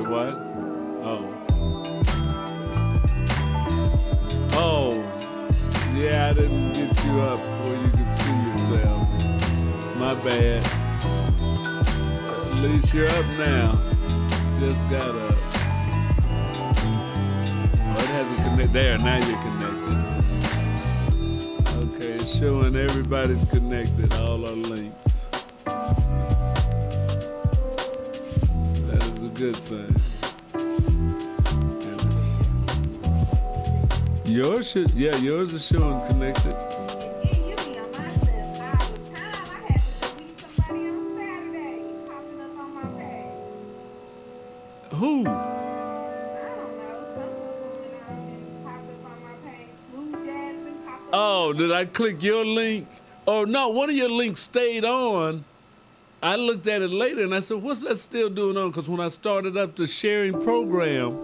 say what? Oh. Oh. Yeah, I didn't get you up where you could see yourself. My bad. At least you're up now. Just got up. Oh, it hasn't connected. There, now you're connected. Okay, it's showing everybody's connected, all our links. That is a good thing. Yours is showing connected. Who? Oh, did I click your link? Oh no, one of your links stayed on. I looked at it later and I said, what's that still doing on? Because when I started up the sharing program,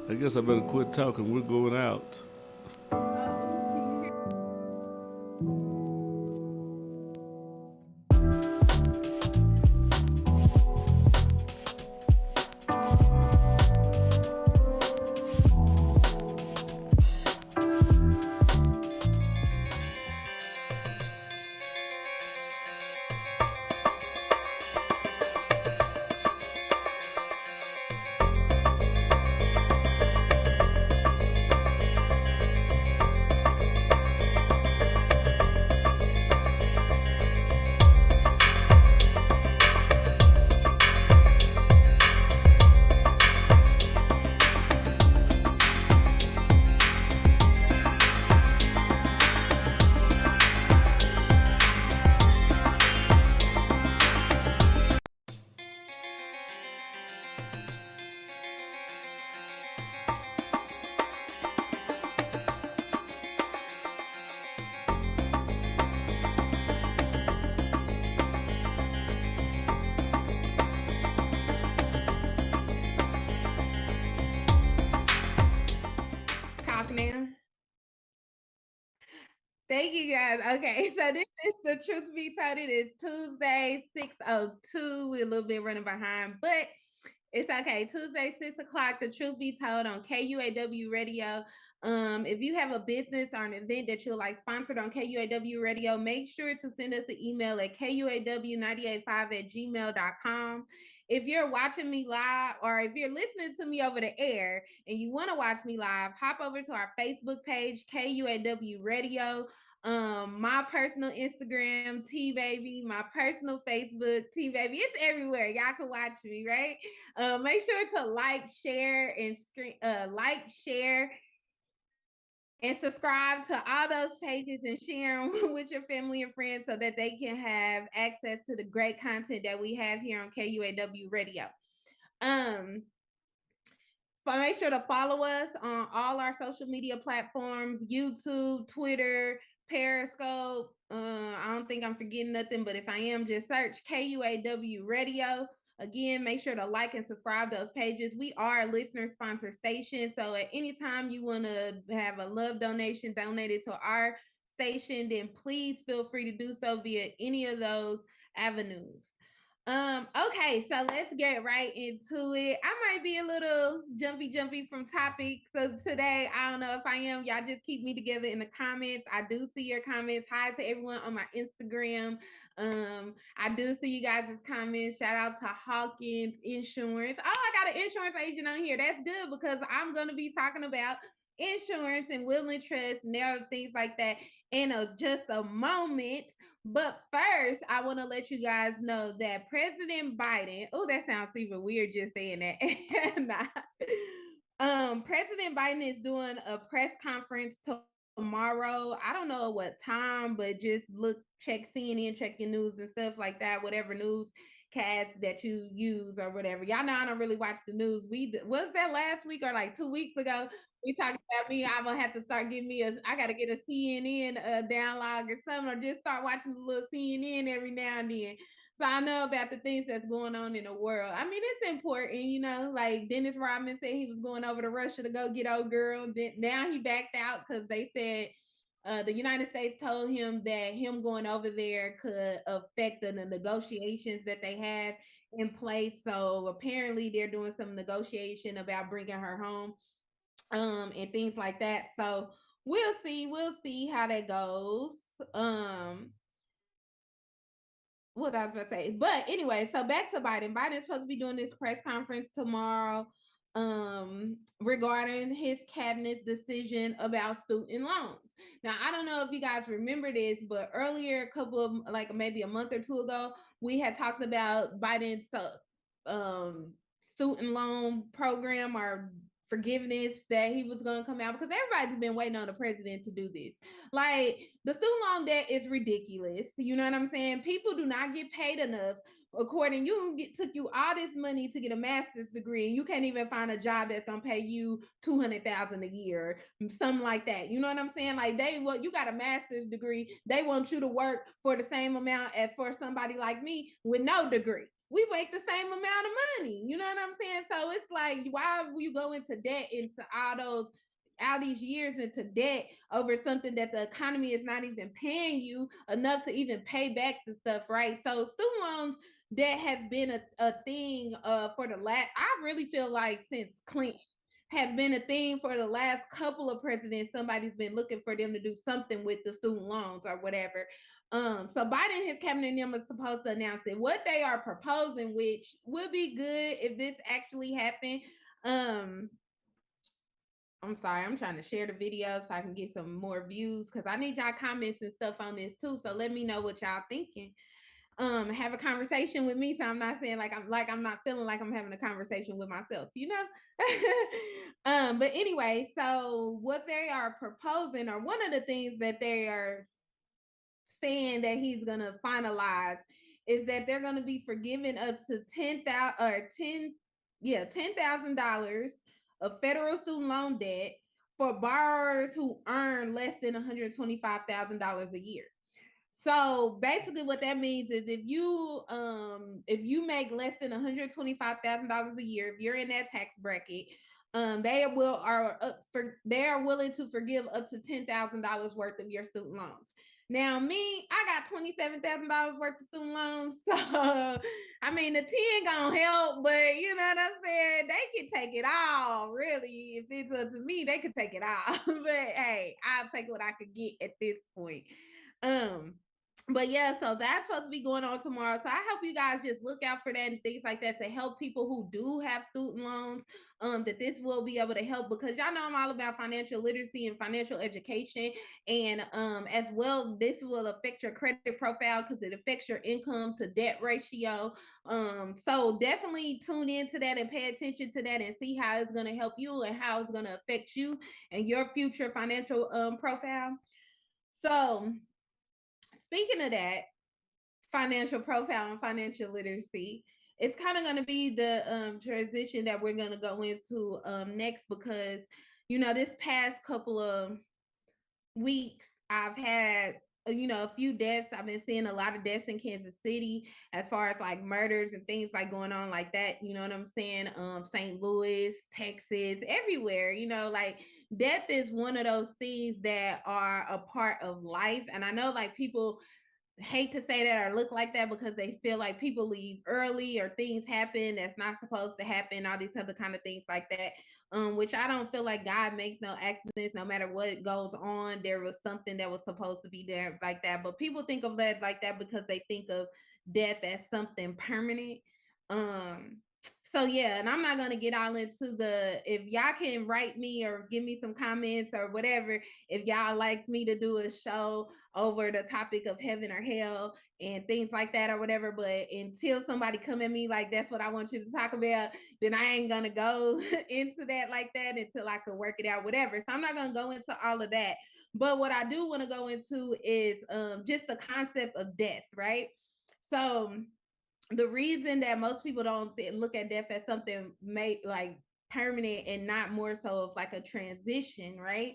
I guess I better quit talking. We're going out. Thank you guys. Okay, so this is the Truth Be Told. It is Tuesday, 6:02. We're a little bit running behind, but it's okay. Tuesday, 6 o'clock. The Truth Be Told on KUAW Radio. If you have a business or an event that you'll like sponsored on KUAW Radio, make sure to send us an email at kuaw985@gmail.com. If you're watching me live or if you're listening to me over the air and you want to watch me live, hop over to our Facebook page, KUAW Radio. My personal Instagram, Tbeyb, my personal Facebook, Tbeyb. It's everywhere. Y'all can watch me, right? Make sure to like, share, and share and subscribe to all those pages and share them with your family and friends so that they can have access to the great content that we have here on KUAW Radio. Make sure to follow us on all our social media platforms: YouTube, Twitter, Periscope. I don't think I'm forgetting nothing, but if I am, just search KUAW Radio. Again, make sure to like and subscribe those pages. We are a listener sponsored station, so at any time you want to have a love donation donated to our station, then please feel free to do so via any of those avenues. Okay, so let's get right into it. I might be a little jumpy from topic. So today, I don't know if I am. Y'all just keep me together in the comments. I do see your comments. Hi to everyone on my Instagram. I do see you guys' comments. Shout out to Hawkins Insurance. Oh, I got an insurance agent on here. That's good because I'm gonna be talking about insurance and will and trust and other things like that in just a moment. But first, I want to let you guys know that President Biden, oh, that sounds even weird just saying that. Nah. President Biden is doing a press conference tomorrow. I don't know what time, but just check CNN, check your news and stuff like that, whatever news cast that you use or whatever. Y'all know I don't really watch the news. Was that last week or like 2 weeks ago? We talked about me. I'm gonna have to start getting me I gotta get a CNN downlog or something, or just start watching a little CNN every now and then. So I know about the things that's going on in the world. I mean, it's important, like Dennis Rodman said he was going over to Russia to go get old girl. Now he backed out because they said the United States told him that him going over there could affect the negotiations that they have in place. So apparently they're doing some negotiation about bringing her home, and things like that. So we'll see how that goes. What I was about to say. But anyway, so back to Biden. Biden's supposed to be doing this press conference tomorrow regarding his cabinet's decision about student loans. Now, I don't know if you guys remember this, but earlier, a couple of like maybe a month or two ago, we had talked about Biden's student loan program or forgiveness that he was going to come out, because everybody's been waiting on the president to do this. Like, the student loan debt is ridiculous. You know what I'm saying? People do not get paid enough. According, took you all this money to get a master's degree, and you can't even find a job that's gonna pay you $200,000 a year, something like that. You know what I'm saying? Like, you got a master's degree, they want you to work for the same amount as for somebody like me with no degree. We make the same amount of money. You know what I'm saying? So it's like, why will you go into debt into all these years into debt over something that the economy is not even paying you enough to even pay back the stuff, right? So student loans debt has been a thing for the last, I really feel like since Clinton, has been a thing for the last couple of presidents. Somebody's been looking for them to do something with the student loans or whatever. So Biden and his cabinet and them are supposed to announce it. What they are proposing, which would be good if this actually happened. I'm sorry, I'm trying to share the video so I can get some more views, because I need y'all comments and stuff on this too. So let me know what y'all thinking. Have a conversation with me, so I'm not saying I'm not feeling like I'm having a conversation with myself, you know. But anyway, so what they are proposing, or one of the things that they are saying that he's gonna finalize, is that they're gonna be forgiving up to $10,000 of federal student loan debt for borrowers who earn less than $125,000 a year. So basically what that means is if you make less than $125,000 a year, if you're in that tax bracket, they are willing to forgive up to $10,000 worth of your student loans. Now, me, I got $27,000 worth of student loans. So I mean, the 10 gonna help, but you know what I'm saying? They can take it all, really. If it's up to me, they can take it all. But hey, I'll take what I could get at this point. But yeah, so that's supposed to be going on tomorrow. So I hope you guys just look out for that and things like that to help people who do have student loans. That this will be able to help, because y'all know I'm all about financial literacy and financial education, and as well, this will affect your credit profile because it affects your income to debt ratio. So definitely tune into that and pay attention to that and see how it's going to help you and how it's going to affect you and your future financial profile. So speaking of that, financial profile and financial literacy, it's kind of going to be the transition that we're going to go into next, because this past couple of weeks I've had a few deaths. I've been seeing a lot of deaths in Kansas City, as far as like murders and things like going on like that, you know what I'm saying? St. Louis, Texas, everywhere, like death is one of those things that are a part of life. And I know like people hate to say that or look like that, because they feel like people leave early or things happen that's not supposed to happen, all these other kind of things like that. Which I don't feel like God makes no accidents. No matter what goes on, there was something that was supposed to be there like that. But people think of that like that because they think of death as something permanent. Um, so yeah, and I'm not gonna get all into if y'all can write me or give me some comments or whatever, if y'all like me to do a show over the topic of heaven or hell and things like that or whatever. But until somebody come at me like that's what I want you to talk about, then I ain't gonna go into that like that until I can work it out, whatever. So I'm not gonna go into all of that. But what I do want to go into is just the concept of death, right? So the reason that most people don't look at death as something made like permanent and not more so of like a transition, right?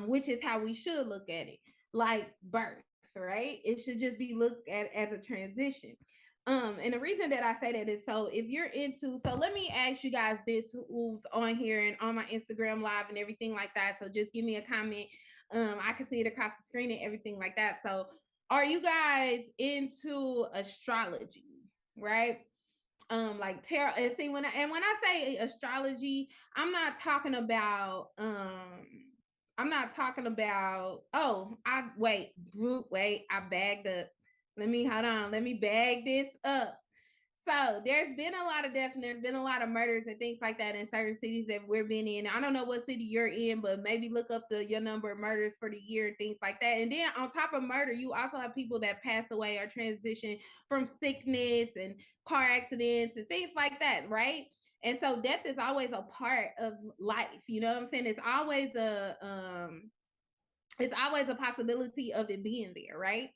Which is how we should look at it, like birth, right? It should just be looked at as a transition. And the reason that I say that is, so if you're into, so let me ask you guys this, who's on here and on my Instagram live and everything like that. So just give me a comment. I can see it across the screen and everything like that. So are you guys into astrology? Right? like tarot. And see, when I say astrology, I'm not talking about oh, I bagged up. Let me bag this up. So there's been a lot of deaths and there's been a lot of murders and things like that in certain cities that we've been in. I don't know what city you're in, but maybe look up your number of murders for the year and things like that. And then on top of murder, you also have people that pass away or transition from sickness and car accidents and things like that, right? And so death is always a part of life. You know what I'm saying? It's always a possibility of it being there, right?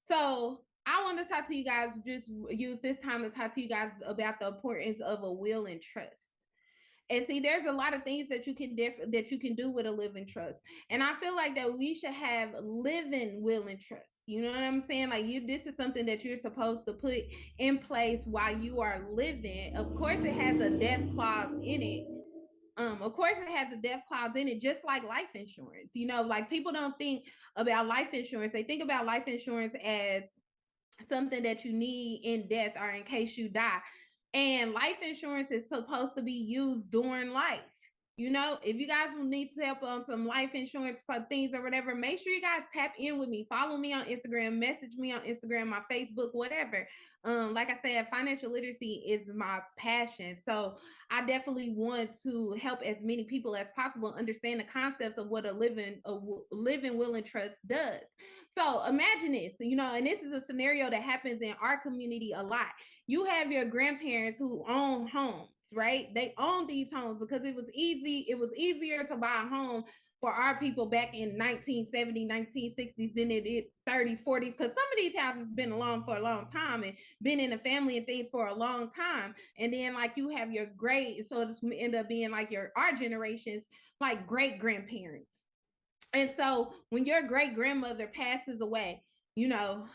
So I want to talk to you guys, just use this time to talk to you guys about the importance of a will and trust. And see, there's a lot of things that you can do with a living trust. And I feel like that we should have living will and trust. You know what I'm saying? Like this is something that you're supposed to put in place while you are living. Of course, it has a death clause in it. Of course, it has a death clause in it, just like life insurance. You know, like people don't think about life insurance. They think about life insurance as something that you need in death or in case you die. And life insurance is supposed to be used during life. You know, if you guys will need help on some life insurance for things or whatever, make sure you guys tap in with me. Follow me on Instagram, message me on Instagram, my Facebook, whatever. Like I said, financial literacy is my passion. So I definitely want to help as many people as possible understand the concept of what a living will and trust does. So imagine this, you know, and this is a scenario that happens in our community a lot. You have your grandparents who own homes, right? They own these homes because it was easier to buy a home for our people back in 1970, 1960s than it did 30s, 40s, because some of these houses been along for a long time and been in the family and things for a long time. And then like you have your great, so it end up being like our generations, like great grandparents. And so when your great grandmother passes away, you know,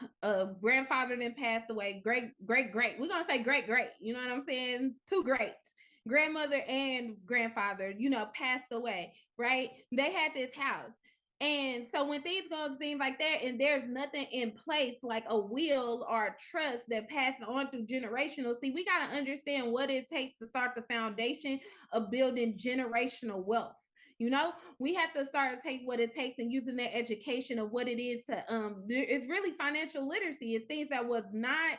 grandfather then passed away, great, we're going to say great, you know what I'm saying? Two greats, grandmother and grandfather, you know, passed away, right? They had this house. And so when things like that, and there's nothing in place like a will or a trust that passes on through generational, see, we got to understand what it takes to start the foundation of building generational wealth. You know, we have to start to take what it takes and using that education of what it is to it's really financial literacy. It's things that was not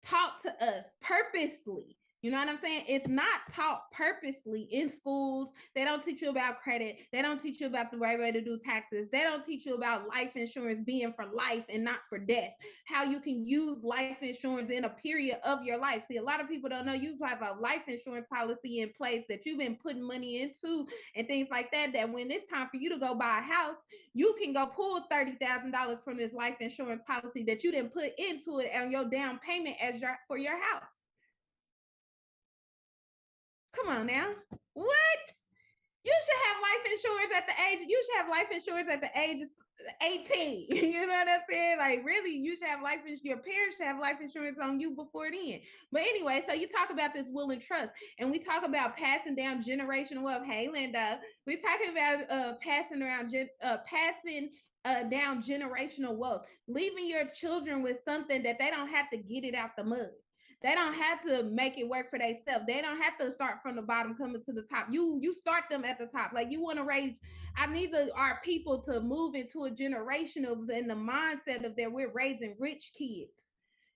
taught to us purposely. You know what I'm saying? It's not taught purposely in schools. They don't teach you about credit. They don't teach you about the right way to do taxes. They don't teach you about life insurance being for life and not for death. How you can use life insurance in a period of your life. See, a lot of people don't know you have a life insurance policy in place that you've been putting money into and things like that, that when it's time for you to go buy a house, you can go pull $30,000 from this life insurance policy that you didn't put into it on your down payment for your house. Come on now. What? You should have life insurance at the age of 18. You know what I'm saying? Like, really, you should have life insurance. Your parents should have life insurance on you before then. But anyway, so you talk about this will and trust, and we talk about passing down generational wealth. Hey, Linda, we're talking about passing down generational wealth, leaving your children with something that they don't have to get it out the mud. They don't have to make it work for themselves. They don't have to start from the bottom coming to the top. You start them at the top. Like you want to raise, I need our people to move into a generation of in the mindset of that we're raising rich kids.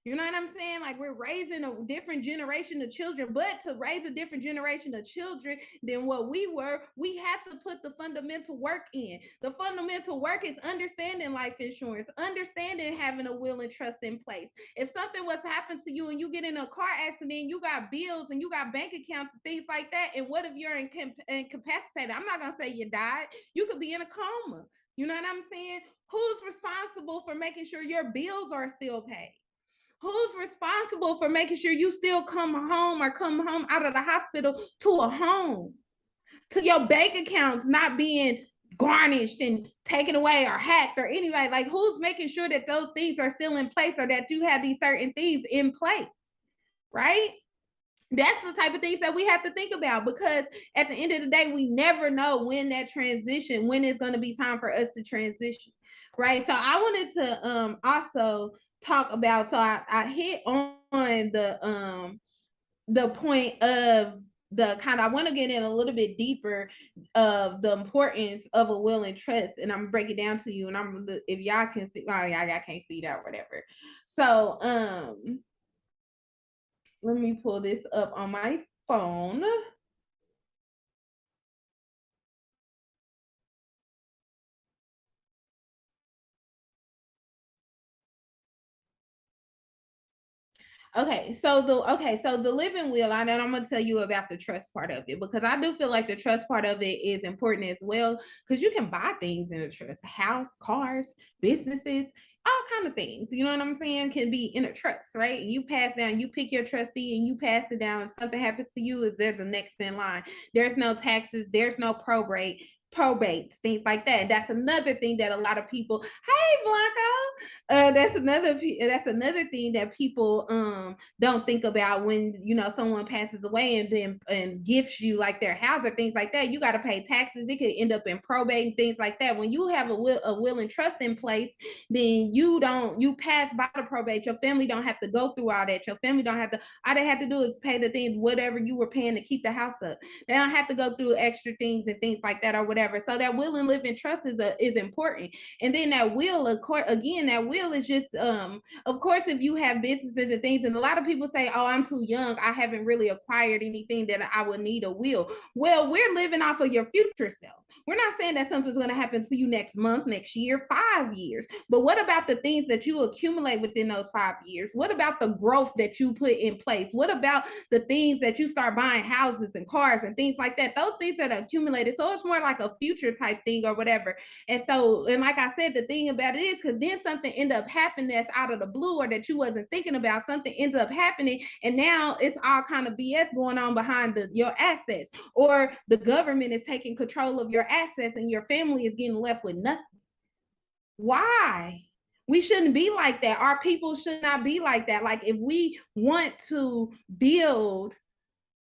You know what I'm saying? Like we're raising a different generation of children, but to raise a different generation of children than what we were, we have to put the fundamental work in. The fundamental work is understanding life insurance, understanding having a will and trust in place. If something was to happen to you and you get in a car accident, you got bills and you got bank accounts and things like that. And what if you're incapacitated? I'm not going to say you died. You could be in a coma. You know what I'm saying? Who's responsible for making sure your bills are still paid? Who's responsible for making sure you still come home out of the hospital to a home, to your bank accounts not being garnished and taken away or hacked or anyway? Like who's making sure that those things are still in place or that you have these certain things in place, right? That's the type of things that we have to think about, because at the end of the day, we never know when it's going to be time for us to transition, right? So I wanted to also talk about, so I hit on the point of the kind of, I want to get in a little bit deeper of the importance of a will and trust, and I'm gonna break it down to you. And I'm, if y'all can see, well, y'all can't see that, whatever. So let me pull this up on my phone. Okay, so the living will, and I'm gonna tell you about the trust part of it, because I do feel like the trust part of it is important as well, because you can buy things in a trust, house, cars, businesses, all kind of things. You know what I'm saying? Can be in a trust, right? You pass down, you pick your trustee and you pass it down. If something happens to you, if there's a next in line, there's no taxes, there's no probates, things like that. That's another thing that a lot of people, hey Blanco, that's another thing that people don't think about when, you know, someone passes away and then and gifts you like their house or things like that. You got to pay taxes. It could end up in probate and things like that. When you have a will and trust in place, then you pass by the probate. Your family don't have to go through all that. Your family don't have to, all they have to do is pay the things, whatever you were paying to keep the house up. They don't have to go through extra things and things like that or whatever. So that will and live in trust is important. And then that will, of course, again, that will is just of course, if you have businesses and things, and a lot of people say, oh, I'm too young, I haven't really acquired anything that I would need a will. Well, we're living off of your future self. We're not saying that something's going to happen to you next month, next year, 5 years. But what about the things that you accumulate within those 5 years? What about the growth that you put in place? What about the things that you start buying houses and cars and things like that? Those things that are accumulated. So it's more like a future type thing or whatever. And so, and like I said, the thing about it is, because then something end up happening that's out of the blue or that you wasn't thinking about, something ends up happening, and now it's all kind of BS going on behind your assets, or the government is taking control of your assets and your family is getting left with nothing. Why? We shouldn't be like that. Our people should not be like that. Like, if we want to build,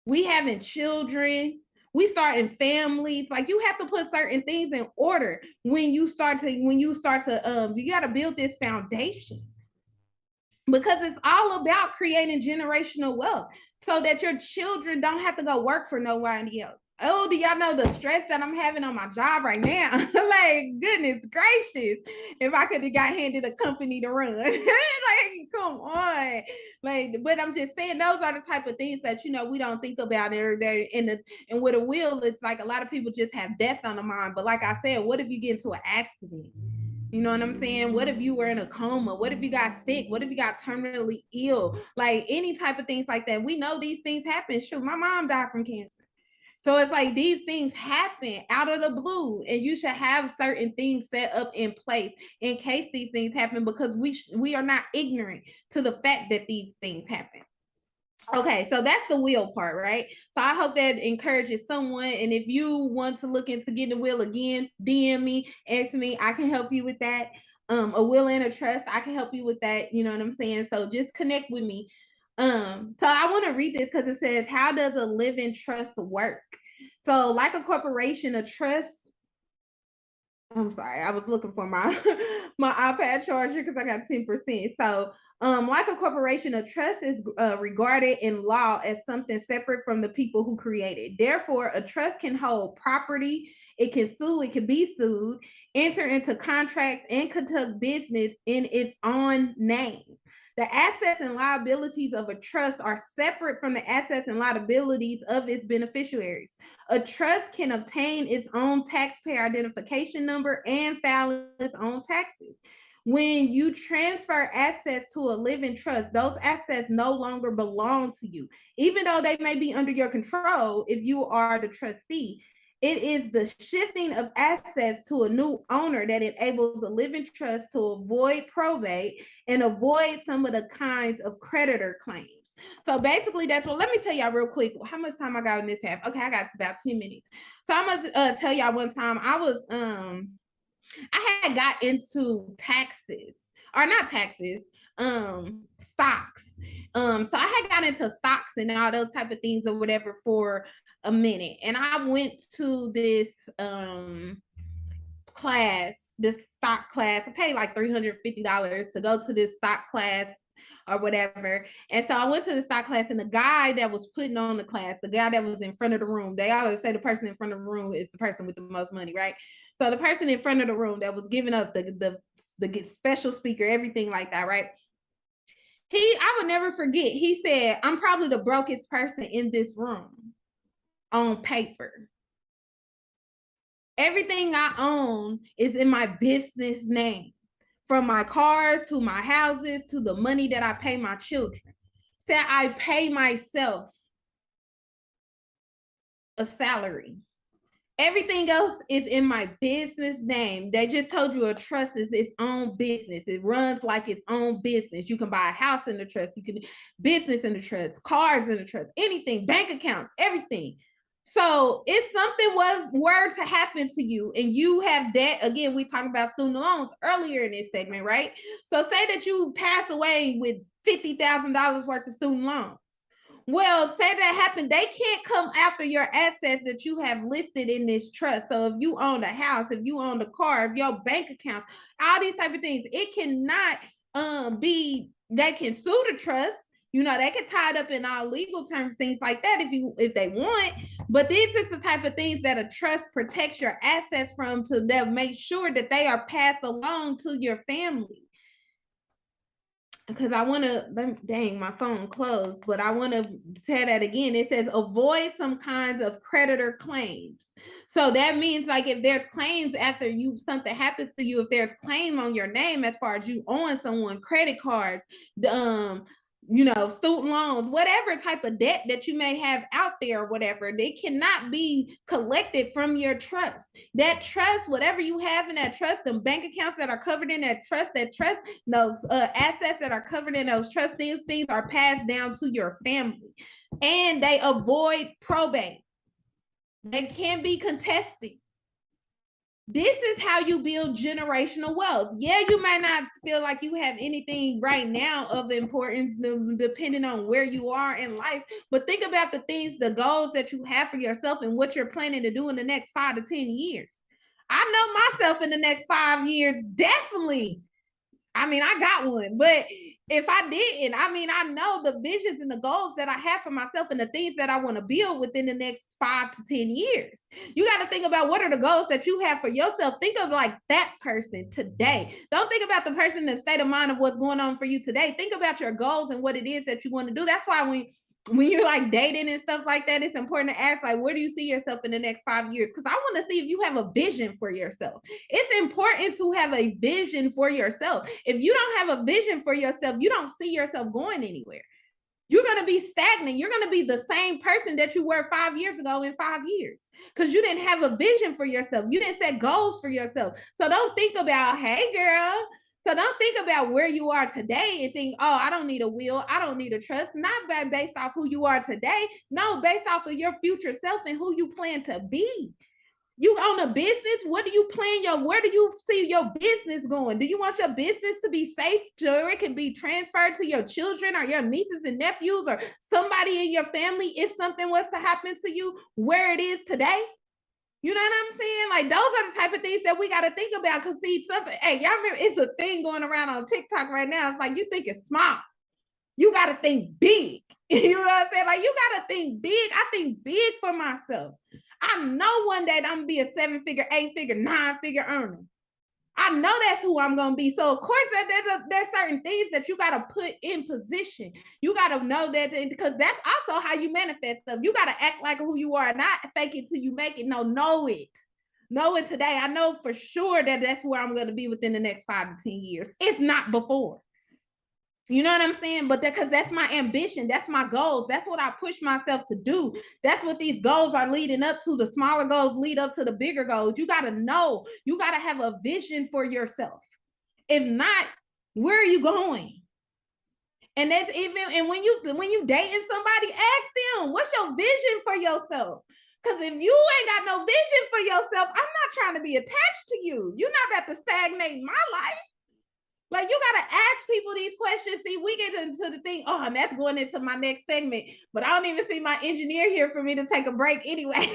we having children, we starting families, like, you have to put certain things in order when you start to you got to build this foundation, because it's all about creating generational wealth so that your children don't have to go work for nobody else. Oh, do y'all know the stress that I'm having on my job right now? Like, goodness gracious, if I could have got handed a company to run. Like, come on. Like, but I'm just saying, those are the type of things that, you know, we don't think about it. And with a will, it's like a lot of people just have death on the mind. But like I said, what if you get into an accident? You know what I'm saying? What if you were in a coma? What if you got sick? What if you got terminally ill? Like, any type of things like that. We know these things happen. Shoot, my mom died from cancer. So it's like these things happen out of the blue, and you should have certain things set up in place in case these things happen, because we are not ignorant to the fact that these things happen. Okay, so that's the will part, right? So I hope that encourages someone. And if you want to look into getting a will, again, DM me, ask me. I can help you with that. A will and a trust, I can help you with that. You know what I'm saying? So just connect with me. So I want to read this because it says, how does a living trust work? So, like a corporation, a trust. I'm sorry, I was looking for my my iPad charger because I got 10%. So, like a corporation, a trust is regarded in law as something separate from the people who create it. Therefore, a trust can hold property, it can sue, it can be sued, enter into contracts, and conduct business in its own name. The assets and liabilities of a trust are separate from the assets and liabilities of its beneficiaries. A trust can obtain its own taxpayer identification number and file its own taxes. When you transfer assets to a living trust, those assets no longer belong to you. Even though they may be under your control if you are the trustee, it is the shifting of assets to a new owner that enables the living trust to avoid probate and avoid some of the kinds of creditor claims. So basically, that's what. Let me tell y'all real quick how much time I got in this half. Okay, I got about 10 minutes. So I'm gonna tell y'all one time I had got into taxes, or not taxes, stocks. So I had got into stocks and all those type of things or whatever for a minute. And I went to this class, this stock class. I paid like $350 to go to this stock class or whatever. And so I went to the stock class, and the guy that was putting on the class, the guy that was in front of the room, they always say the person in front of the room is the person with the most money, right? So the person in front of the room that was giving up the special speaker, everything like that, right? I would never forget, he said, I'm probably the brokest person in this room on paper. Everything I own is in my business name, from my cars to my houses to the money that I pay my children. Said I pay myself a salary. Everything else is in my business name. They just told you a trust is its own business. It runs like its own business. You can buy a house in the trust. You can business in the trust, cars in the trust, anything, bank accounts, everything. So if something were to happen to you and you have debt, again, we talked about student loans earlier in this segment, right? So say that you pass away with $50,000 worth of student loans. Well, say that happened, they can't come after your assets that you have listed in this trust. So if you own a house, if you own a car, if your bank accounts, all these type of things, it cannot be, they can sue the trust. You know, they can tie it up in all legal terms, things like that if they want. But this is the type of things that a trust protects your assets from, to make sure that they are passed along to your family. Because I want to, dang, my phone closed, but I want to say that again. It says avoid some kinds of creditor claims. So that means like if there's claims after something happens to you, if there's claim on your name as far as you owing someone, credit cards, you know, student loans, whatever type of debt that you may have out there, or whatever, they cannot be collected from your trust. That trust, whatever you have in that trust, the bank accounts that are covered in that trust, those assets that are covered in those trust, these things are passed down to your family, and they avoid probate. They can't be contested. This is how you build generational wealth. Yeah, you might not feel like you have anything right now of importance, depending on where you are in life, but think about the things, the goals that you have for yourself and what you're planning to do in the next 5 to 10 years. I know myself in the next 5 years, definitely. I mean, I got one, but if I didn't, I mean, I know the visions and the goals that I have for myself and the things that I want to build within the next 5 to 10 years. You got to think about what are the goals that you have for yourself. Think of like that person today. Don't think about the person in the state of mind of what's going on for you today. Think about your goals and what it is that you want to do. That's why when you're like dating and stuff like that, it's important to ask, like, where do you see yourself in the next 5 years? Because I want to see if you have a vision for yourself. It's important to have a vision for yourself. If you don't have a vision for yourself, you don't see yourself going anywhere. You're going to be stagnant. You're going to be the same person that you were 5 years ago in 5 years, because you didn't have a vision for yourself. You didn't set goals for yourself. So don't think about, hey, girl. So don't think about where you are today and think, oh, I don't need a will. I don't need a trust. Not based off who you are today. No, based off of your future self and who you plan to be. You own a business. What do you plan where do you see your business going? Do you want your business to be safe so it can be transferred to your children or your nieces and nephews or somebody in your family if something was to happen to you where it is today? You know what I'm saying? Like, those are the type of things that we got to think about. Because see, something, hey, y'all remember, it's a thing going around on TikTok right now. It's like, you think it's small. You got to think big. You know what I'm saying? Like, you got to think big. I think big for myself. I know one day I'm going to be a 7-figure, 8-figure, 9-figure earner. I know that's who I'm going to be. So, of course, there's certain things that you got to put in position. You got to know that, because that's also how you manifest stuff. You got to act like who you are, not fake it till you make it. No, know it. Know it today. I know for sure that that's where I'm going to be within the next 5 to 10 years, if not before. You know what I'm saying? But because that's my ambition. That's my goals. That's what I push myself to do. That's what these goals are leading up to. The smaller goals lead up to the bigger goals. You got to know. You got to have a vision for yourself. If not, where are you going? And that's even, and when you dating somebody, ask them, what's your vision for yourself? Because if you ain't got no vision for yourself, I'm not trying to be attached to you. You're not about to stagnate my life. Like, you got to ask people these questions. See, we get into the thing. Oh, and that's going into my next segment. But I don't even see my engineer here for me to take a break anyway.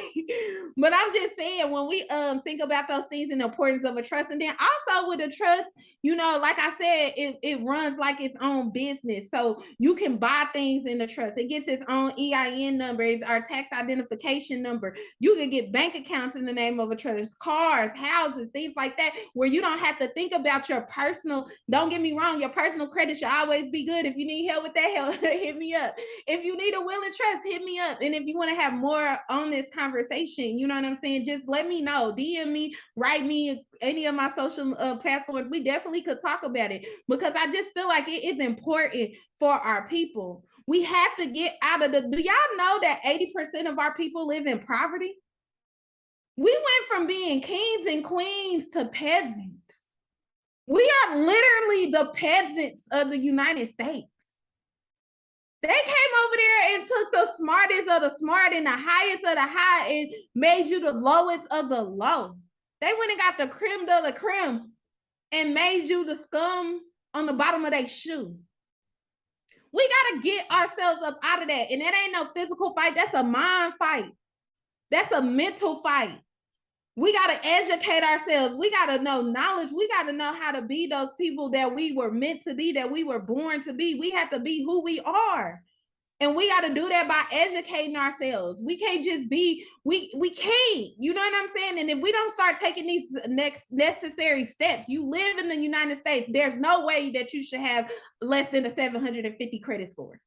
But I'm just saying, when we think about those things and the importance of a trust, and then also with a trust, you know, like I said, it runs like its own business. So you can buy things in the trust. It gets its own EIN number, it's our tax identification number. You can get bank accounts in the name of a trust, cars, houses, things like that, where you don't have to think about your personal. Don't get me wrong, your personal credit should always be good. If you need help with that, help, hit me up. If you need a will and trust, hit me up. And if you want to have more on this conversation, you know what I'm saying, just let me know. DM me, write me, any of my social platforms. We definitely could talk about it, because I just feel like it is important for our people. We have to get out of the, do y'all know that 80% of our people live in poverty? We went from being kings and queens to peasants. We are literally the peasants of the United States. They came over there and took the smartest of the smart and the highest of the high and made you the lowest of the low. They went and got the creme de la creme and made you the scum on the bottom of their shoe. We got to get ourselves up out of that. And that ain't no physical fight. That's a mind fight. That's a mental fight. We got to educate ourselves. We got to know knowledge. We got to know how to be those people that we were meant to be, that we were born to be. We have to be who we are. And we got to do that by educating ourselves. We can't just be, we can't, you know what I'm saying? And if we don't start taking these next necessary steps, you live in the United States, there's no way that you should have less than a 750 credit score.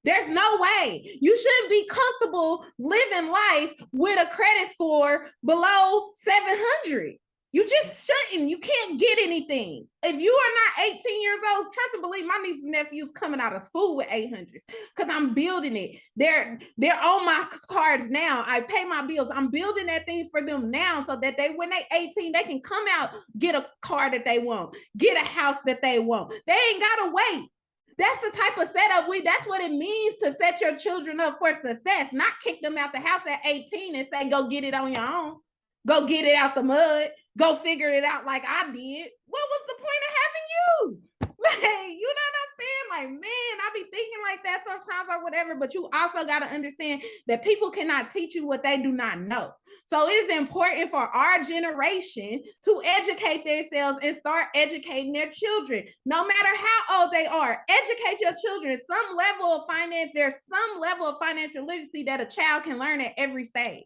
There's no way. You shouldn't be comfortable living life with a credit score below 700. You just shouldn't. You can't get anything. If you are not 18 years old, trust and believe, my nieces and nephews coming out of school with 800s, because I'm building it. They're on my cards now. I pay my bills. I'm building that thing for them now, so that when they 18, they can come out, get a car that they want, get a house that they want. They ain't gotta wait. That's the type of setup that's what it means to set your children up for success, not kick them out the house at 18 and say, go get it on your own. Go get it out the mud. Go figure it out like I did. What was the point of having you? Like, you know what I'm saying? Like, man, I be thinking like that sometimes or whatever, but you also got to understand that people cannot teach you what they do not know. So it is important for our generation to educate themselves and start educating their children, no matter how old they are. Educate your children. Some level of finance, there's some level of financial literacy that a child can learn at every stage.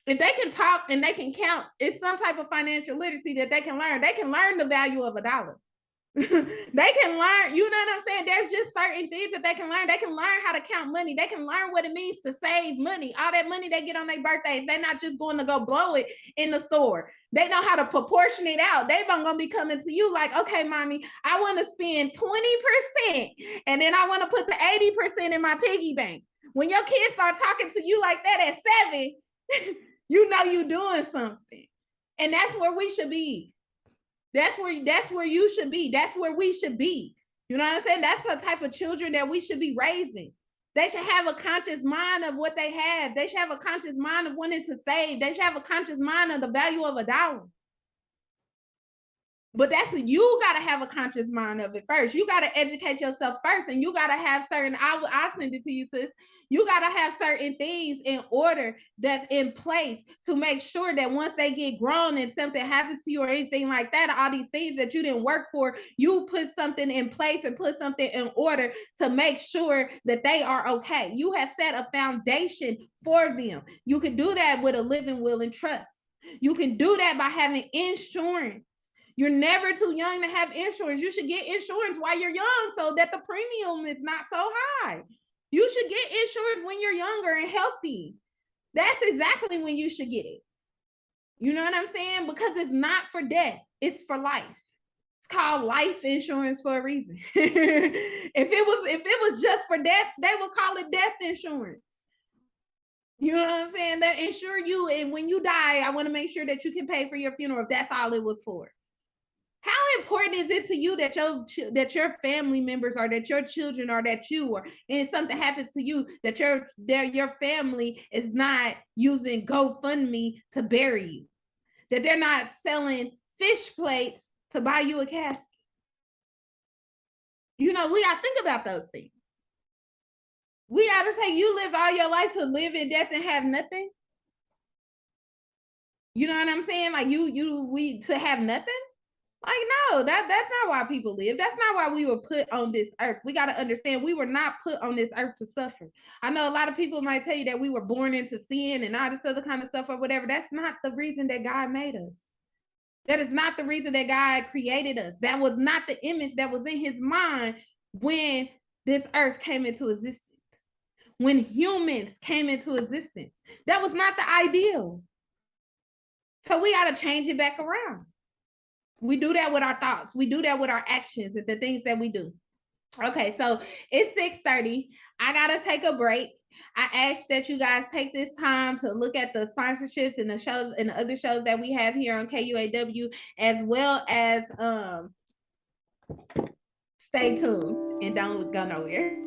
If they can talk and they can count, it's some type of financial literacy that they can learn. They can learn the value of $1. They can learn, you know what I'm saying? There's just certain things that they can learn. They can learn how to count money. They can learn what it means to save money. All that money they get on their birthdays, they're not just going to go blow it in the store. They know how to proportion it out. They're going to be coming to you like, okay, mommy, I want to spend 20% and then I want to put the 80% in my piggy bank. When your kids start talking to you like that at 7, you know you're doing something. And that's where we should be. That's where you should be. That's where we should be. You know what I'm saying? That's the type of children that we should be raising. They should have a conscious mind of what they have. They should have a conscious mind of wanting to save. They should have a conscious mind of the value of $1. But you got to have a conscious mind of it first. You got to educate yourself first, and you got to have certain, I'll send it to you, sis. You got to have certain things in order that's in place to make sure that once they get grown and something happens to you or anything like that, all these things that you didn't work for, you put something in place and put something in order to make sure that they are okay. You have set a foundation for them. You can do that with a living will and trust. You can do that by having insurance. You're never too young to have insurance. You should get insurance while you're young so that the premium is not so high. You should get insurance when you're younger and healthy. That's exactly when you should get it. You know what I'm saying? Because it's not for death, it's for life. It's called life insurance for a reason. If it was just for death, they would call it death insurance. You know what I'm saying? They insure you, and when you die, I want to make sure that you can pay for your funeral if that's all it was for. How important is it to you that your family members or that your children or that you or and something happens to you that your family is not using GoFundMe to bury you, that they're not selling fish plates to buy you a casket? We gotta think about those things. We gotta say, you lived all your life to live in death and have nothing. You know what I'm saying? Like we to have nothing. Like, no, that's not why people live. That's not why we were put on this earth. We got to understand we were not put on this earth to suffer. I know a lot of people might tell you that we were born into sin and all this other kind of stuff or whatever. That's not the reason that God made us. That is not the reason that God created us. That was not the image that was in his mind when this earth came into existence. When humans came into existence. That was not the ideal. So we got to change it back around. We do that with our thoughts. We do that with our actions and the things that we do. Okay, so it's 6:30. I gotta take a break. I ask that you guys take this time to look at the sponsorships and the shows and the other shows that we have here on KUAW, as well as stay tuned and don't go nowhere.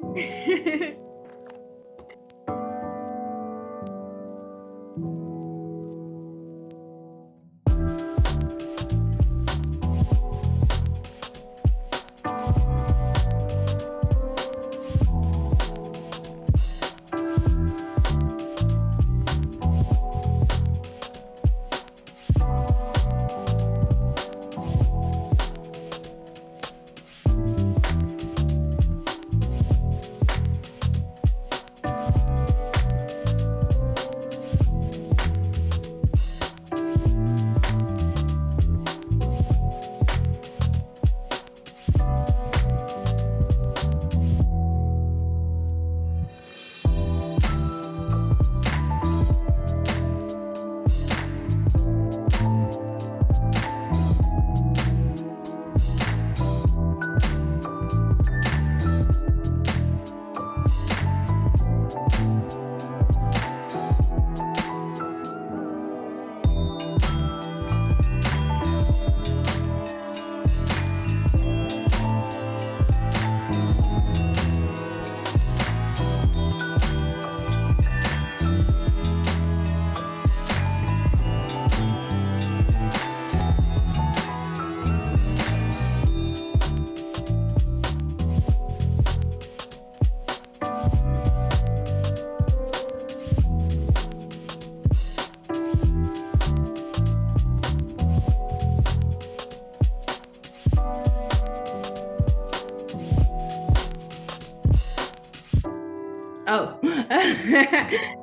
Oh, I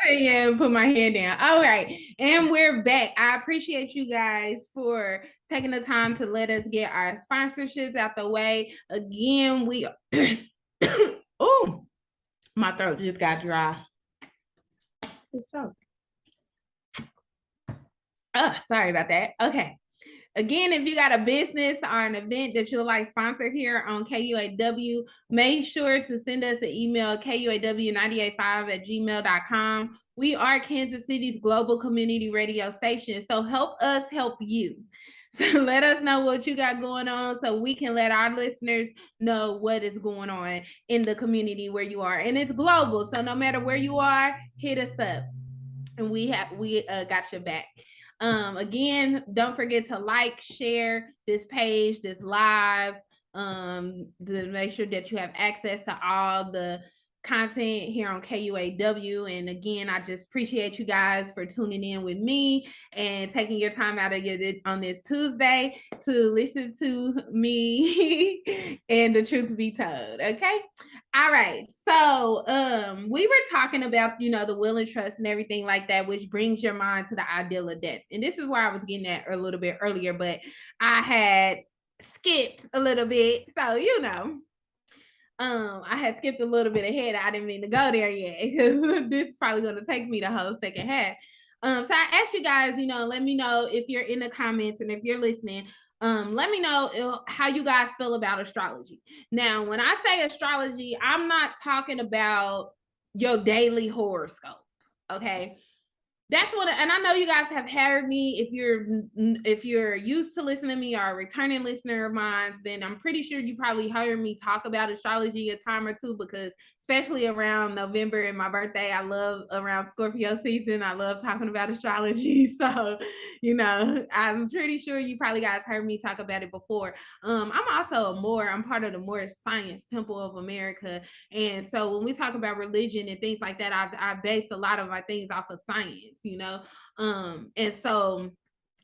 said, yeah, put my hand down. All right. And we're back. I appreciate you guys for taking the time to let us get our sponsorships out the way. Again, we, oh, my throat just got dry. Oh, sorry about that. Okay. Again, if you got a business or an event that you'd like sponsored here on KUAW, make sure to send us an email, kuaw985@gmail.com. We are Kansas City's global community radio station, so help us help you. So let us know what you got going on so we can let our listeners know what is going on in the community where you are. And it's global, so no matter where you are, hit us up. And we got your back. Again, don't forget to like, share this page, this live, to make sure that you have access to all the content here on KUAW. And again, I just appreciate you guys for tuning in with me and taking your time out of on this Tuesday to listen to me and the truth be told. Okay. All right. So we were talking about, the will and trust and everything like that, which brings your mind to the ideal of death. And this is where I was getting at a little bit earlier, but I had skipped a little bit. So, I had skipped a little bit ahead. I didn't mean to go there yet because this is probably going to take me the whole second half. So I asked you guys, let me know if you're in the comments and if you're listening. Let me know how you guys feel about astrology. Now, when I say astrology, I'm not talking about your daily horoscope. Okay. That's what, and I know you guys have heard me. If you're used to listening to me or a returning listener of mine, then I'm pretty sure you probably heard me talk about astrology a time or two, because especially around November and my birthday. I love around Scorpio season. I love talking about astrology. So, I'm pretty sure you probably guys heard me talk about it before. I'm also I'm part of the Moore Science Temple of America. And so when we talk about religion and things like that, I base a lot of my things off of science, and so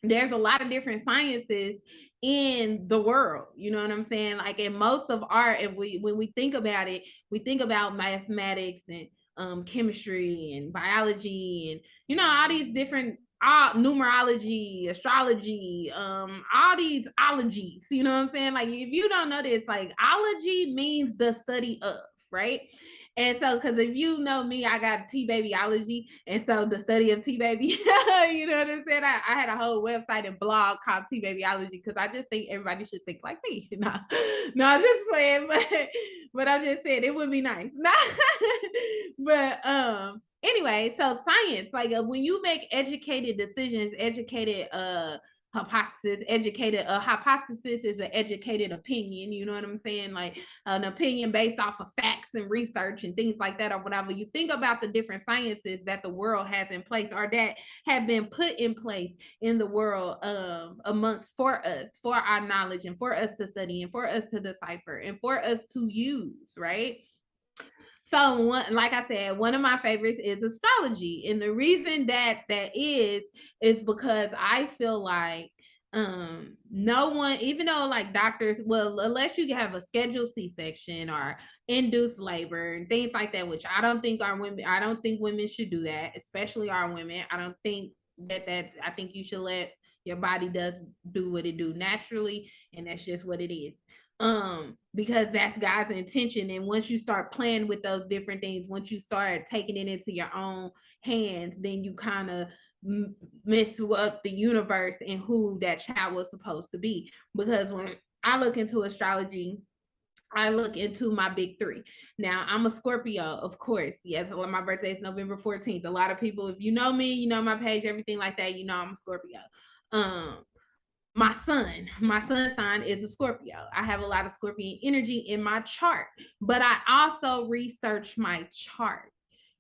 there's a lot of different sciences in the world, you know what I'm saying? Like in most of art, if when we think about it, we think about mathematics and chemistry and biology and all these different numerology, astrology, all these ologies, you know what I'm saying? Like if you don't know this, like ology means the study of, right? And so, because if you know me, I got Tbeybiology, and so the study of Tbeyb, you know what I'm saying? I had a whole website and blog called Tbeybiology because I just think everybody should think like me. No, I'm just playing, but I'm just saying it would be nice. But anyway, so science, like when you make educated decisions, educated hypothesis, educated a hypothesis is an educated opinion, you know what I'm saying? Like an opinion based off of facts and research and things like that or whatever. You think about the different sciences that the world has in place or that have been put in place in the world amongst for us, for our knowledge and for us to study and for us to decipher and for us to use, right? So like I said, one of my favorites is astrology. And the reason that is because I feel like no one, even though like doctors, well, unless you have a scheduled C-section or induced labor and things like that, which I don't think women should do that, especially our women. I don't think I think you should let your body do what it do naturally, and that's just what it is. Because that's God's intention. And once you start playing with those different things, once you start taking it into your own hands, then you kind of mess up the universe and who that child was supposed to be. Because when I look into astrology, I look into my big three. Now, I'm a Scorpio, of course. Yes, my birthday is November 14th. A lot of people, if you know me, you know my page, everything like that, you know I'm a Scorpio. My sun sign is a Scorpio. I have a lot of Scorpion energy in my chart, but I also research my chart,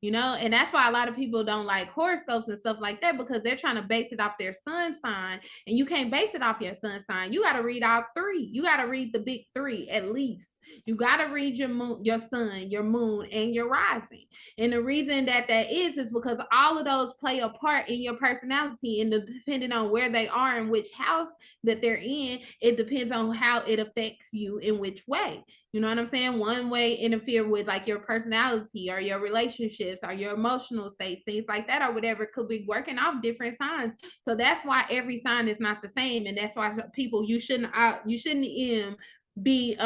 and that's why a lot of people don't like horoscopes and stuff like that, because they're trying to base it off their sun sign, and you can't base it off your sun sign. You got to read all three. You got to read the big three at least. You got to read your moon, your sun, your moon, and your rising. And the reason that is because all of those play a part in your personality, and depending on where they are and which house that they're in, it depends on how it affects you in which way. You know what I'm saying? One way interfere with like your personality or your relationships or your emotional state, things like that or whatever, could be working off different signs. So that's why every sign is not the same, and that's why people you shouldn't be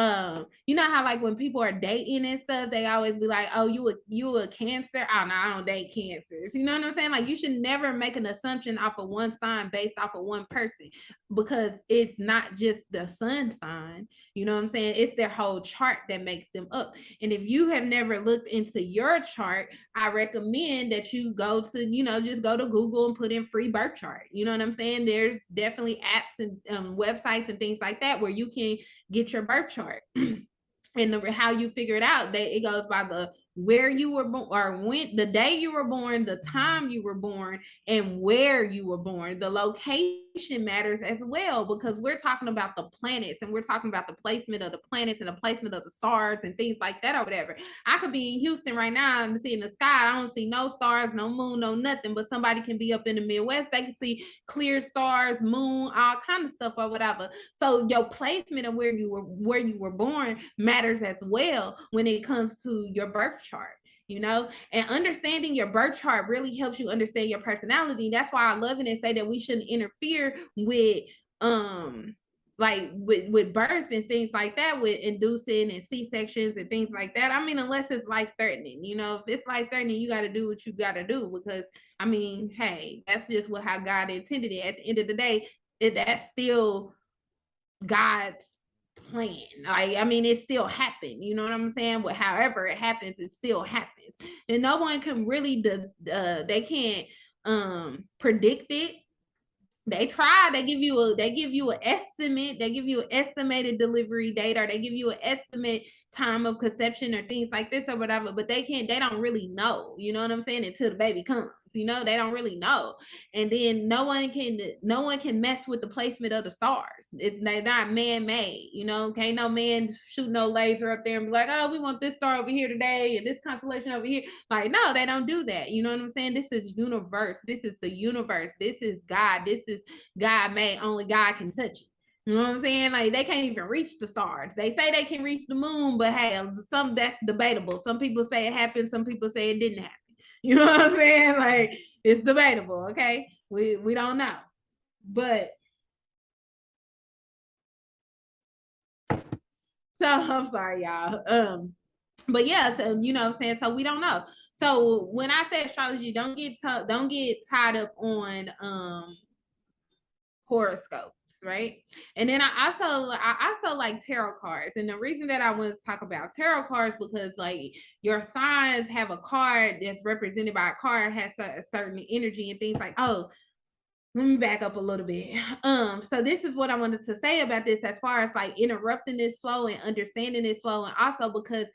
you know how like when people are dating and stuff, they always be like, oh, you a Cancer? Oh no, I don't date Cancers. You know what I'm saying? Like you should never make an assumption off of one sign based off of one person, because it's not just the sun sign. You know what I'm saying? It's their whole chart that makes them up. And if you have never looked into your chart, I recommend that you go to, just go to Google and put in free birth chart. You know what I'm saying? There's definitely apps and websites and things like that where you can get your birth chart. And how you figure it out, it goes by the where you were born, or when the day you were born, the time you were born, and where you were born. The location matters as well, because we're talking about the planets, and we're talking about the placement of the planets and the placement of the stars and things like that or whatever. I could be in Houston right now and see in the sky, I don't see no stars, no moon, no nothing, but somebody can be up in the Midwest, they can see clear stars, moon, all kind of stuff or whatever. So your placement of where you were born matters as well when it comes to your birth chart, and understanding your birth chart really helps you understand your personality. That's why I love it and say that we shouldn't interfere with like with birth and things like that, with inducing and C-sections and things like that. I mean, unless it's life-threatening, if it's life-threatening, you got to do what you got to do, because I mean, hey, that's just how God intended it. At the end of the day, that's still God's plan. Like, I mean, it still happened. You know what I'm saying? But however it happens, it still happens. And no one can really, they can't predict it. They try, they give you an estimate, they give you an estimated delivery date, or they give you an estimate time of conception or things like this or whatever, but they don't really know, you know what I'm saying, until the baby comes. You know, they don't really know. And then no one can mess with the placement of the stars. They're not man-made, you know. Can't no man shoot no laser up there and be like, oh, we want this star over here today and this constellation over here. Like, no, they don't do that. You know what I'm saying? This is universe. This is the universe. This is God. This is God made. Only God can touch it. You know what I'm saying? Like, they can't even reach the stars. They say they can reach the moon, but hey, that's debatable. Some people say it happened. Some people say it didn't happen. You know what I'm saying? Like, it's debatable. Okay, we don't know, but so I'm sorry, y'all. But yeah, so you know what I'm saying. So we don't know. So when I say astrology, don't get tied up on horoscopes, right? And then I also like tarot cards. And the reason that I want to talk about tarot cards, because like your signs have a card that's represented by a card, has a certain energy and things like, oh, let me back up a little bit. So this is what I wanted to say about this, as far as like interrupting this flow and understanding this flow, and also because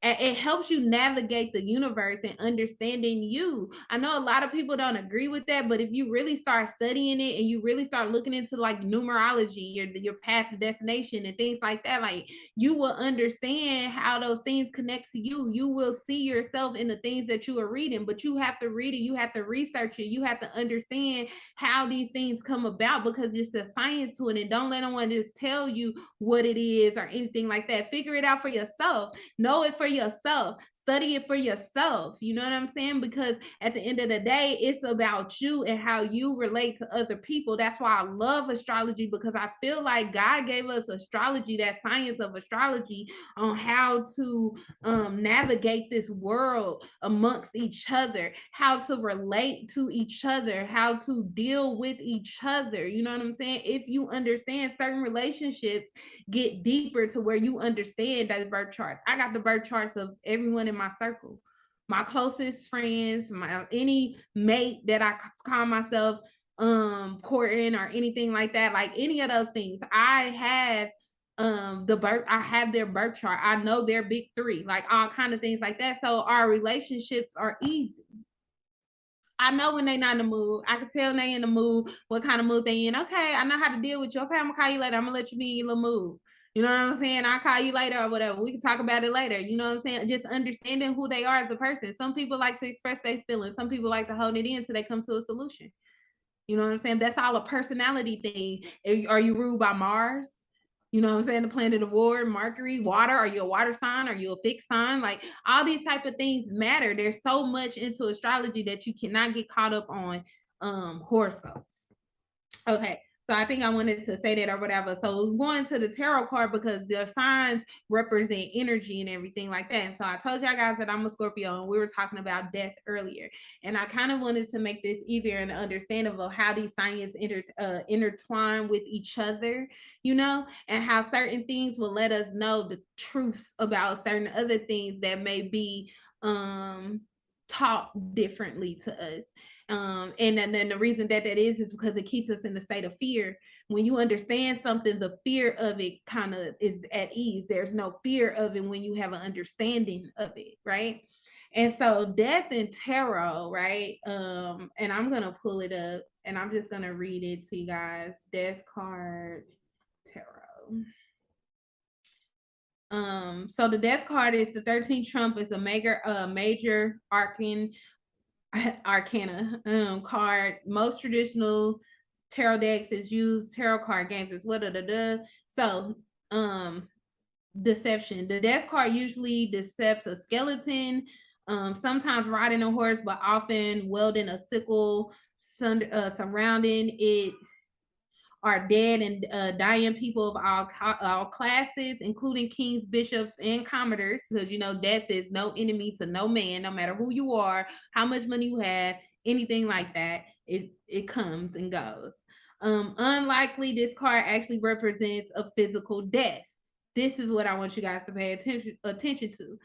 it helps you navigate the universe and understanding you. I know a lot of people don't agree with that, but if you really start studying it and you really start looking into like numerology, your path to destination and things like that, like you will understand how those things connect to you. You will see yourself in the things that you are reading, but you have to read it, you have to research it, you have to understand how these things come about, because it's a science to it. And don't let anyone just tell you what it is or anything like that. Figure it out for yourself. Know it for yourself. Study it for yourself. You know what I'm saying? Because at the end of the day, it's about you and how you relate to other people. That's why I love astrology, because I feel like God gave us astrology, that science of astrology, on how to navigate this world amongst each other, how to relate to each other, how to deal with each other. You know what I'm saying? If you understand, certain relationships get deeper to where you understand those birth charts. I got the birth charts of everyone in my circle, my closest friends, any mate that I call myself courting or anything like that, like any of those things. I have I have their birth chart. I know their big three, like all kind of things like that. So our relationships are easy. I know when they're not in the mood. I can tell when they in the mood, what kind of mood they in. Okay, I know how to deal with you. Okay, I'm gonna call you later. I'm gonna let you be in your little mood. You know what I'm saying? I'll call you later or whatever. We can talk about it later. You know what I'm saying? Just understanding who they are as a person. Some people like to express their feelings. Some people like to hold it in till they come to a solution. You know what I'm saying? That's all a personality thing. Are you ruled by Mars? You know what I'm saying? The planet of war, Mercury, water. Are you a water sign? Are you a fixed sign? Like all these type of things matter. There's so much into astrology that you cannot get caught up on horoscopes. Okay. So I think I wanted to say that or whatever. So going to the tarot card, because the signs represent energy and everything like that. And so I told y'all guys that I'm a Scorpio, and we were talking about death earlier. And I kind of wanted to make this easier and understandable of how these signs intertwine with each other, you know, and how certain things will let us know the truths about certain other things that may be taught differently to us. And then the reason that is because it keeps us in a state of fear. When you understand something, the fear of it kind of is at ease. There's no fear of it when you have an understanding of it, right? And so death and tarot, right? And I'm gonna pull it up and I'm just gonna read it to you guys. Death card, tarot. So the death card is the 13th trump. Is a major arcana card. Most traditional tarot decks is used tarot card games as well. So deception. The death card usually decepts a skeleton, sometimes riding a horse, but often wielding a sickle. Surrounding it are dead and dying people of all classes, including kings, bishops, and commodores, because you know death is no enemy to no man, no matter who you are, how much money you have, anything like that. It comes and goes. Unlikely, this card actually represents a physical death. This is what I want you guys to pay attention to.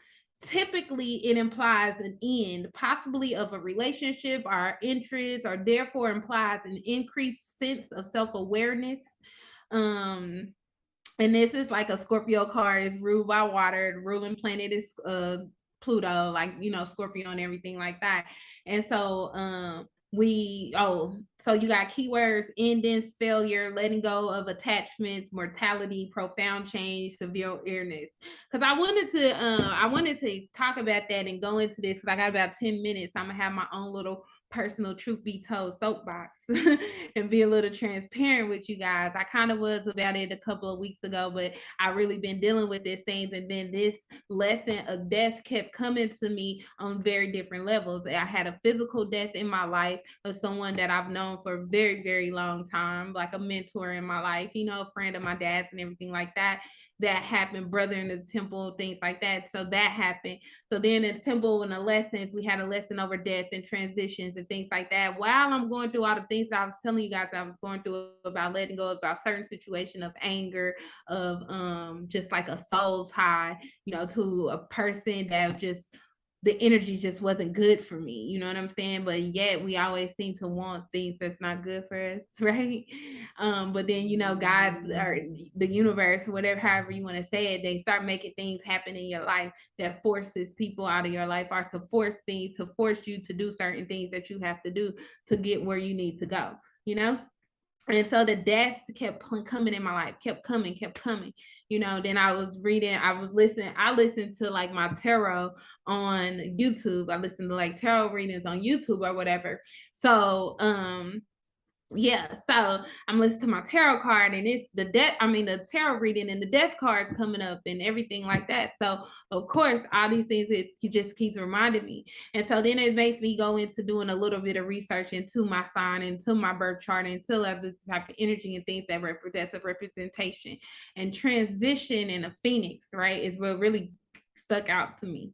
typically it implies an end, possibly of a relationship or interest, or therefore implies an increased sense of self-awareness. And this is like a Scorpio card. It's ruled by water. The ruling planet is Pluto, like, you know, Scorpio and everything like that. And so so you got keywords: endings, failure, letting go of attachments, mortality, profound change, severe illness. Because I wanted to talk about that and go into this, because I got about 10 minutes. I'm gonna have my own little personal truth be told soapbox and be a little transparent with you guys. I kind of was about it a couple of weeks ago, but I really been dealing with these things. And then this lesson of death kept coming to me on very different levels. I had a physical death in my life of someone that I've known for a very, very long time, like a mentor in my life, you know, a friend of my dad's and everything like that. That happened, brother in the temple, things like that. So that happened. So then in the temple, in the lessons, we had a lesson over death and transitions and things like that. While I'm going through all the things that I was telling you guys that I was going through about letting go, about certain situation of anger, of just like a soul tie, you know, to a person that just, the energy just wasn't good for me, you know what I'm saying? But yet we always seem to want things that's not good for us, right? But then, you know, God or the universe, whatever, however you want to say it, they start making things happen in your life that forces people out of your life, or to force you to do certain things that you have to do to get where you need to go, you know? And so the death kept coming in my life, kept coming, you know. Then I listened to like my tarot on YouTube. I listened to like tarot readings on YouTube or whatever. So yeah, so I'm listening to my tarot card, and it's the tarot reading and the death cards coming up and everything like that. So of course, all these things, it just keeps reminding me. And so then it makes me go into doing a little bit of research into my sign, into my birth chart, into other type of energy and things that's a representation. And transition in a phoenix, right, is what really stuck out to me.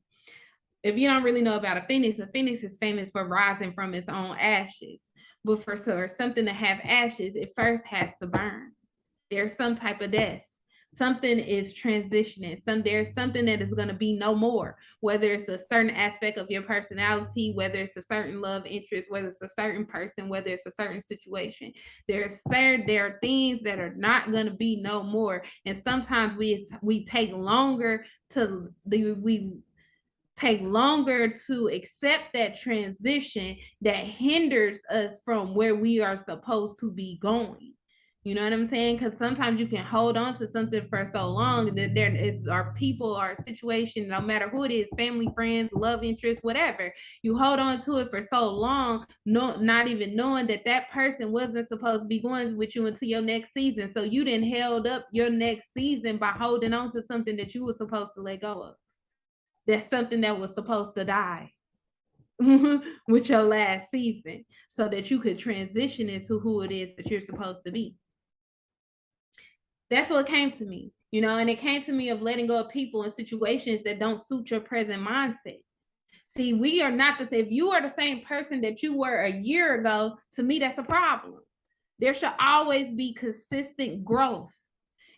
If you don't really know about a phoenix is famous for rising from its own ashes. But for something to have ashes, it first has to burn. There's some type of death. Something is transitioning. There's something that is going to be no more, whether it's a certain aspect of your personality, whether it's a certain love interest, whether it's a certain person, whether it's a certain situation. There are things that are not going to be no more. And sometimes we take longer to accept that transition that hinders us from where we are supposed to be going. You know what I'm saying? Because sometimes you can hold on to something for so long that there is our people, our situation, no matter who it is, family, friends, love interest, whatever, you hold on to it for so long, not even knowing that person wasn't supposed to be going with you into your next season. So you didn't held up your next season by holding on to something that you were supposed to let go of. That's something that was supposed to die with your last season, so that you could transition into who it is that you're supposed to be. That's what came to me, you know, and it came to me of letting go of people and situations that don't suit your present mindset. See, we are not the same. If you are the same person that you were a year ago, to me, that's a problem. There should always be consistent growth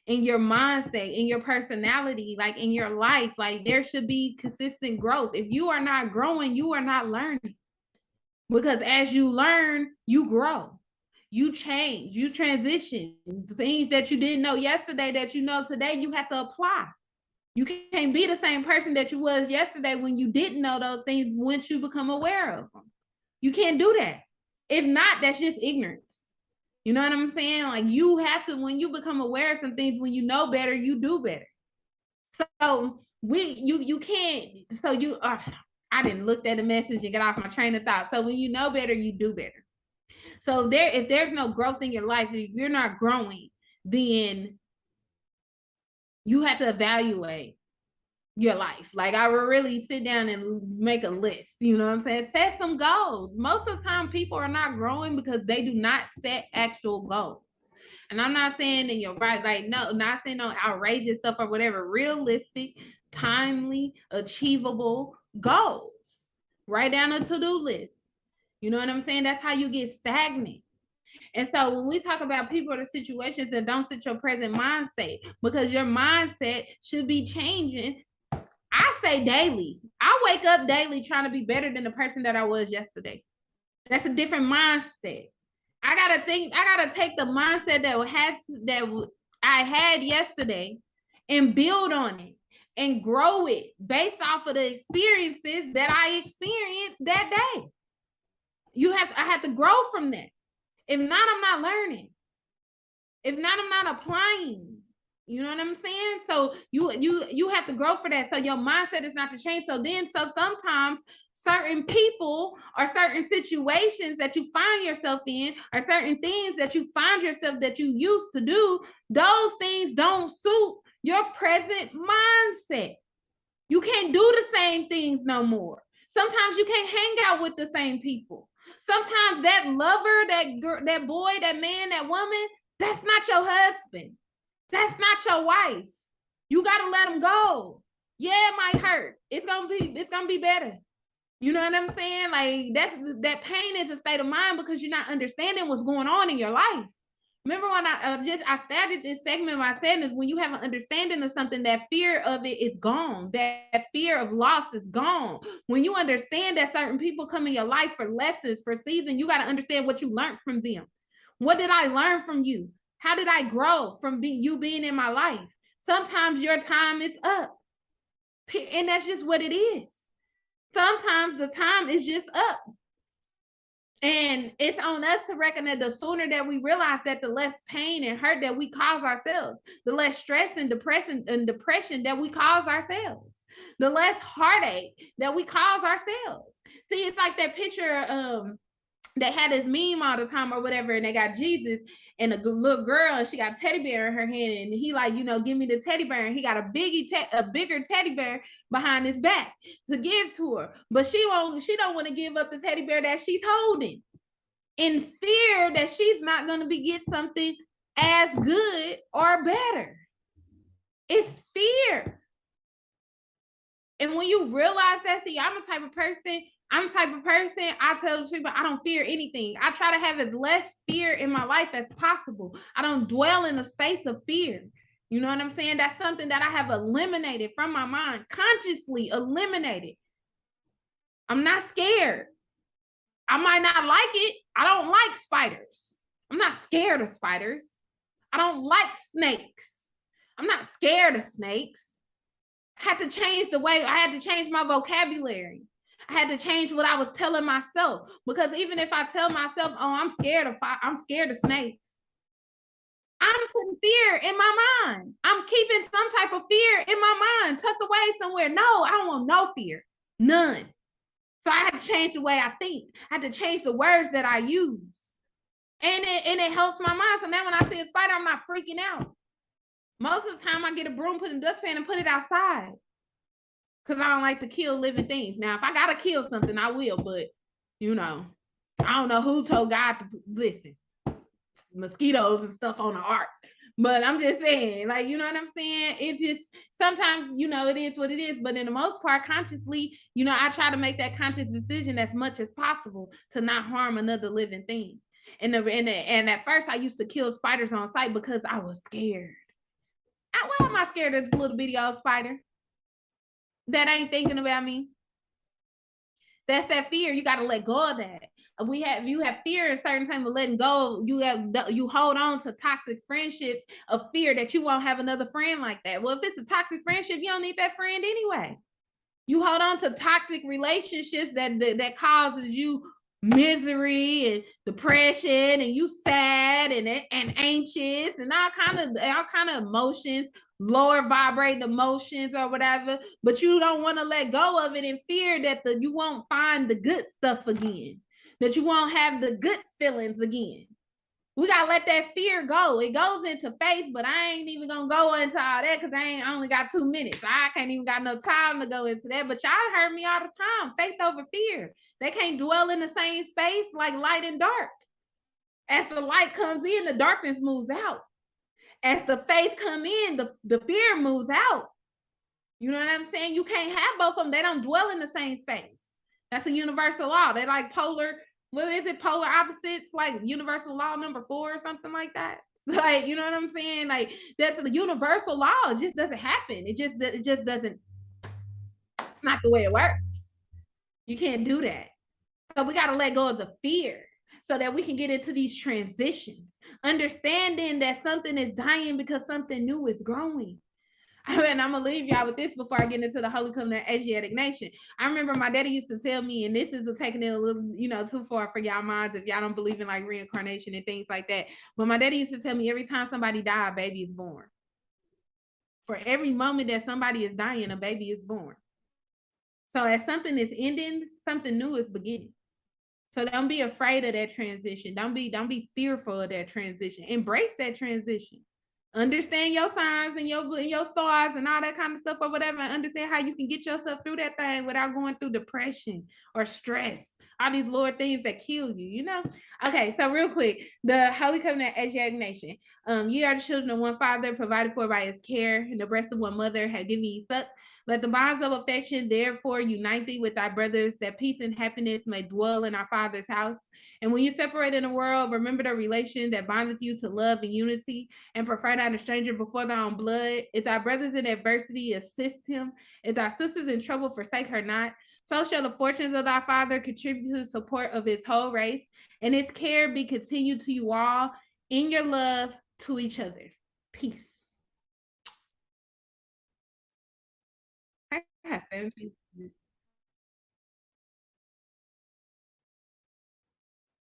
in your mindset, in your personality, like in your life. Like there should be consistent growth. If you are not growing, you are not learning. Because as you learn, you grow, you change, you transition. Things that you didn't know yesterday that you know today, you have to apply. You can't be the same person that you was yesterday when you didn't know those things once you become aware of them. You can't do that. If not, that's just ignorance. You know what I'm saying? Like you have to, when you become aware of some things, when you know better, you do better. So you can't, so you are, I didn't look at the message and get off my train of thought. So when you know better, you do better. So if there's no growth in your life, if you're not growing, then you have to evaluate your life. Like I would really sit down and make a list, you know what I'm saying? Set some goals. Most of the time people are not growing because they do not set actual goals. And I'm not saying that you're right, like no, not saying no outrageous stuff or whatever, realistic, timely, achievable goals. Write down a to-do list. You know what I'm saying? That's how you get stagnant. And so when we talk about people or situations that don't fit your present mindset, because your mindset should be changing I say daily. I wake up daily trying to be better than the person that I was yesterday. That's a different mindset. I gotta take the mindset that I had yesterday and build on it and grow it based off of the experiences that I experienced that day. I have to grow from that. If not, I'm not learning. If not, I'm not applying. You know what I'm saying? So you have to grow for that. So your mindset is not to change. So sometimes certain people or certain situations that you find yourself in or certain things that you find yourself that you used to do, those things don't suit your present mindset. You can't do the same things no more. Sometimes you can't hang out with the same people. Sometimes that lover, that girl, that boy, that man, that woman, that's not your husband. That's not your wife. You got to let them go. Yeah, it might hurt. It's going to be better. You know what I'm saying? Like that pain is a state of mind because you're not understanding what's going on in your life. Remember when I started this segment by saying is when you have an understanding of something, that fear of it is gone. That fear of loss is gone. When you understand that certain people come in your life for lessons, for seasons, you got to understand what you learned from them. What did I learn from you? How did I grow from you being in my life? Sometimes your time is up. And that's just what it is. Sometimes the time is just up. And it's on us to recognize the sooner that we realize that, the less pain and hurt that we cause ourselves, the less stress and depression that we cause ourselves, the less heartache that we cause ourselves. See, it's like that picture that had this meme all the time or whatever, and they got Jesus and a little girl, and she got a teddy bear in her hand, and he like, give me the teddy bear, and he got a bigger teddy bear behind his back to give to her, but she don't want to give up the teddy bear that she's holding, in fear that she's not going to get something as good or better. It's fear. And when you realize that, see, I'm the type of person, I tell people I don't fear anything. I try to have as less fear in my life as possible. I don't dwell in the space of fear. You know what I'm saying? That's something that I have eliminated from my mind, consciously eliminated. I'm not scared. I might not like it. I don't like spiders. I'm not scared of spiders. I don't like snakes. I'm not scared of snakes. I had to change my vocabulary. I had to change what I was telling myself, because even if I tell myself, oh, I'm scared of snakes, I'm putting fear in my mind. I'm keeping some type of fear in my mind, tucked away somewhere. No, I don't want no fear, none. So I had to change the way I think. I had to change the words that I use, and it helps my mind. So now when I see a spider, I'm not freaking out. Most of the time, I get a broom, put in a dustpan, and put it outside. Because I don't like to kill living things. Now, if I got to kill something, I will. But, I don't know who told God to listen. Mosquitoes and stuff on the ark. But I'm just saying, like, you know what I'm saying? It's just, sometimes, it is what it is. But in the most part, consciously, I try to make that conscious decision as much as possible to not harm another living thing. And at first, I used to kill spiders on sight because I was scared. Why am I scared of this little bitty old spider that ain't thinking about me? That's that fear. You got to let go of that. You have fear in certain times of letting go. You hold on to toxic friendships of fear that you won't have another friend like that. Well, if it's a toxic friendship, you don't need that friend anyway. You hold on to toxic relationships that causes you misery and depression, and you sad and anxious and all kind of emotions, lower vibrating emotions or whatever, but you don't want to let go of it in fear that you won't find the good stuff again, that you won't have the good feelings again. We gotta let that fear go. It goes into faith, but I ain't even gonna go into all that because I only got 2 minutes. I can't even got no time to go into that. But y'all heard me all the time. Faith over fear. They can't dwell in the same space like light and dark. As the light comes in, the darkness moves out. As the faith come in, the fear moves out. You know what I'm saying? You can't have both of them. They don't dwell in the same space. That's a universal law. They like polar opposites, like universal law number 4 or something like that. Like, you know what I'm saying? Like, that's the universal law. It just doesn't happen. It just doesn't. That's not the way it works. You can't do that. So we got to let go of the fear so that we can get into these transitions, understanding that something is dying because something new is growing. And I'm gonna leave y'all with this before I get into the Holy Covenant Asiatic Nation. I remember my daddy used to tell me, and this is taking it a little, too far for y'all minds if y'all don't believe in like reincarnation and things like that. But my daddy used to tell me every time somebody died, a baby is born. For every moment that somebody is dying, a baby is born. So as something is ending, something new is beginning. So don't be afraid of that transition. Don't be fearful of that transition. Embrace that transition. Understand your signs and your stars and all that kind of stuff or whatever. Understand how you can get yourself through that thing without going through depression or stress. All these Lord things that kill you, Okay, so real quick, the Holy Covenant Asiatic Nation. You are the children of one father, provided for by his care, and the breast of one mother had given you suck. Let the bonds of affection therefore unite thee with thy brothers, that peace and happiness may dwell in our Father's house. And when you separate in the world, remember the relation that bondeth you to love and unity, and prefer not a stranger before thy own blood. If thy brothers in adversity, assist him. If thy sisters in trouble, forsake her not. So shall the fortunes of thy Father contribute to the support of his whole race, and his care be continued to you all in your love to each other. Peace.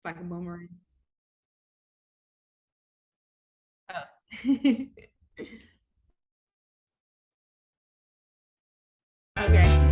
Like a boomerang. Oh. Okay.